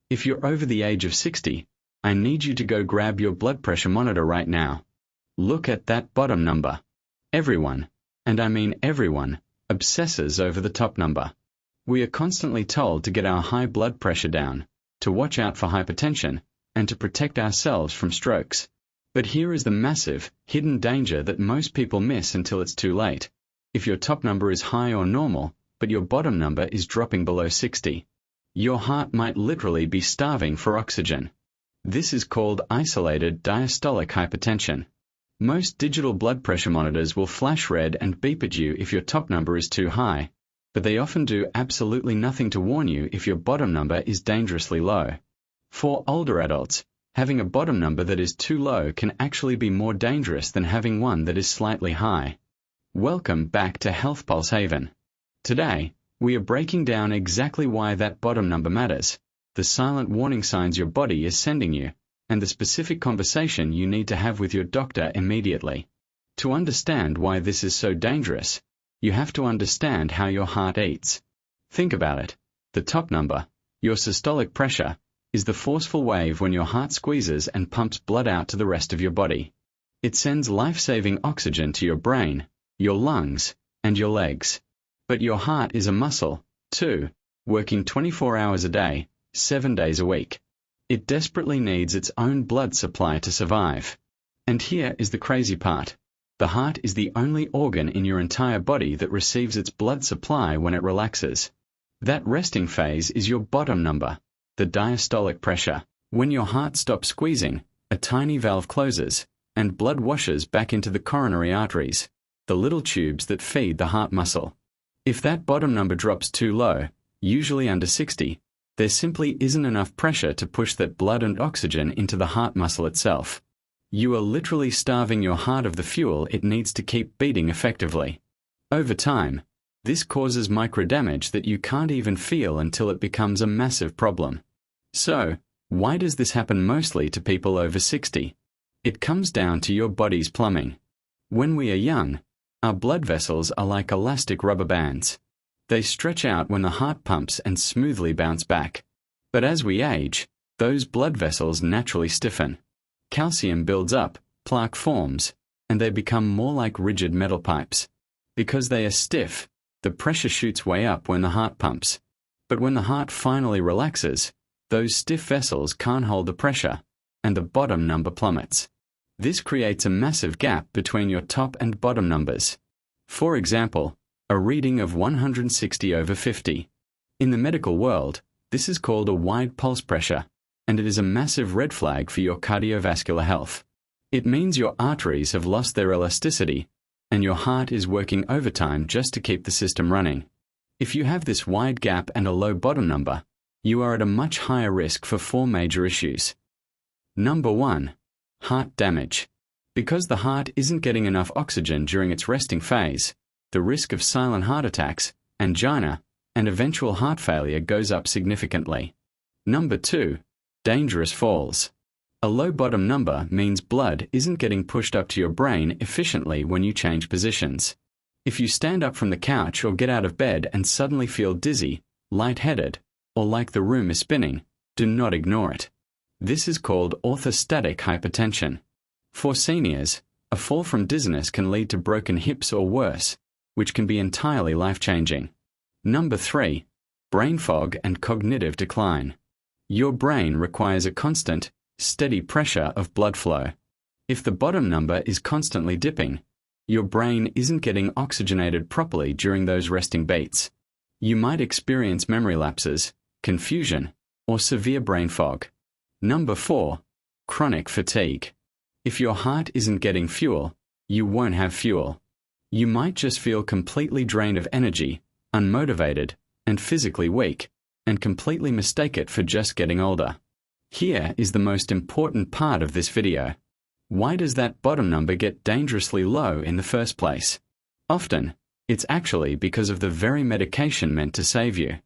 If you're over the age of 60, I need you to go grab your blood pressure monitor right now. Look at that bottom number. Everyone, and I mean everyone, obsesses over the top number. We are constantly told to get our high blood pressure down, to watch out for hypertension, and to protect ourselves from strokes. But here is the massive, hidden danger that most people miss until it's too late. If your top number is high or normal, but your bottom number is dropping below 60, your heart might literally be starving for oxygen. This is called isolated diastolic hypertension. Most digital blood pressure monitors will flash red and beep at you if your top number is too high, but they often do absolutely nothing to warn you if your bottom number is dangerously low. For older adults, having a bottom number that is too low can actually be more dangerous than having one that is slightly high. Welcome back to Health Pulse Haven. Today, we are breaking down exactly why that bottom number matters, the silent warning signs your body is sending you, and the specific conversation you need to have with your doctor immediately. To understand why this is so dangerous, you have to understand how your heart eats. Think about it. The top number, your systolic pressure, is the forceful wave when your heart squeezes and pumps blood out to the rest of your body. It sends life-saving oxygen to your brain, your lungs, and your legs. But your heart is a muscle, too, working 24 hours a day, 7 days a week. It desperately needs its own blood supply to survive. And here is the crazy part. The heart is the only organ in your entire body that receives its blood supply when it relaxes. That resting phase is your bottom number, the diastolic pressure. When your heart stops squeezing, a tiny valve closes, and blood washes back into the coronary arteries, the little tubes that feed the heart muscle. If that bottom number drops too low, usually under 60, there simply isn't enough pressure to push that blood and oxygen into the heart muscle itself. You are literally starving your heart of the fuel it needs to keep beating effectively. Over time, this causes microdamage that you can't even feel until it becomes a massive problem. So, why does this happen mostly to people over 60? It comes down to your body's plumbing. When we are young, our blood vessels are like elastic rubber bands. They stretch out when the heart pumps and smoothly bounce back. But as we age, those blood vessels naturally stiffen. Calcium builds up, plaque forms, and they become more like rigid metal pipes. Because they are stiff, the pressure shoots way up when the heart pumps. But when the heart finally relaxes, those stiff vessels can't hold the pressure, and the bottom number plummets. This creates a massive gap between your top and bottom numbers. For example, a reading of 160/50. In the medical world, this is called a wide pulse pressure, and it is a massive red flag for your cardiovascular health. It means your arteries have lost their elasticity, and your heart is working overtime just to keep the system running. If you have this wide gap and a low bottom number, you are at a much higher risk for 4 major issues. Number 1. Heart damage. Because the heart isn't getting enough oxygen during its resting phase, the risk of silent heart attacks, angina, and eventual heart failure goes up significantly. Number 2. Dangerous falls. A low bottom number means blood isn't getting pushed up to your brain efficiently when you change positions. If you stand up from the couch or get out of bed and suddenly feel dizzy, lightheaded, or like the room is spinning, do not ignore it. This is called orthostatic hypotension. For seniors, a fall from dizziness can lead to broken hips or worse, which can be entirely life-changing. Number 3. Brain fog and cognitive decline. Your brain requires a constant, steady pressure of blood flow. If the bottom number is constantly dipping, your brain isn't getting oxygenated properly during those resting beats. You might experience memory lapses, confusion, or severe brain fog. Number 4. Chronic fatigue. If your heart isn't getting fuel, you won't have fuel. You might just feel completely drained of energy, unmotivated, and physically weak, and completely mistake it for just getting older. Here is the most important part of this video. Why does that bottom number get dangerously low in the first place? Often, it's actually because of the very medication meant to save you.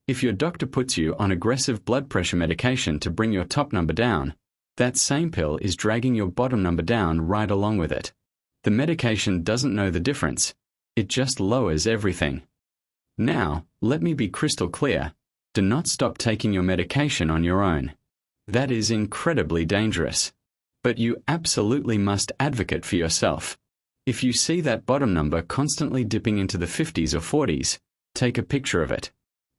If your doctor puts you on aggressive blood pressure medication to bring your top number down, that same pill is dragging your bottom number down right along with it. The medication doesn't know the difference. It just lowers everything. Now, let me be crystal clear. Do not stop taking your medication on your own. That is incredibly dangerous. But you absolutely must advocate for yourself. If you see that bottom number constantly dipping into the 50s or 40s, take a picture of it.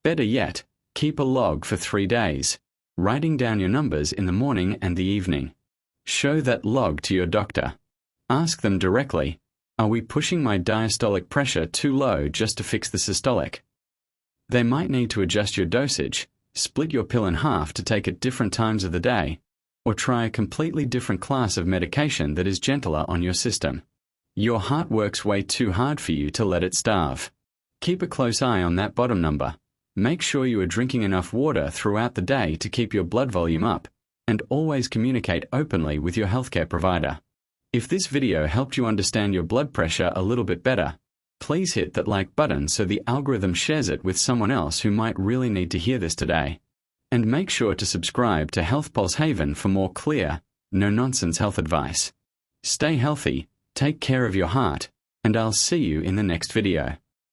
Better yet, keep a log for 3 days, writing down your numbers in the morning and the evening. Show that log to your doctor. Ask them directly, are we pushing my diastolic pressure too low just to fix the systolic? They might need to adjust your dosage, split your pill in half to take at different times of the day, or try a completely different class of medication that is gentler on your system. Your heart works way too hard for you to let it starve. Keep a close eye on that bottom number. Make sure you are drinking enough water throughout the day to keep your blood volume up, and always communicate openly with your healthcare provider. If this video helped you understand your blood pressure a little bit better, please hit that like button so the algorithm shares it with someone else who might really need to hear this today. And make sure to subscribe to Health Pulse Haven for more clear, no-nonsense health advice. Stay healthy, take care of your heart, and I'll see you in the next video.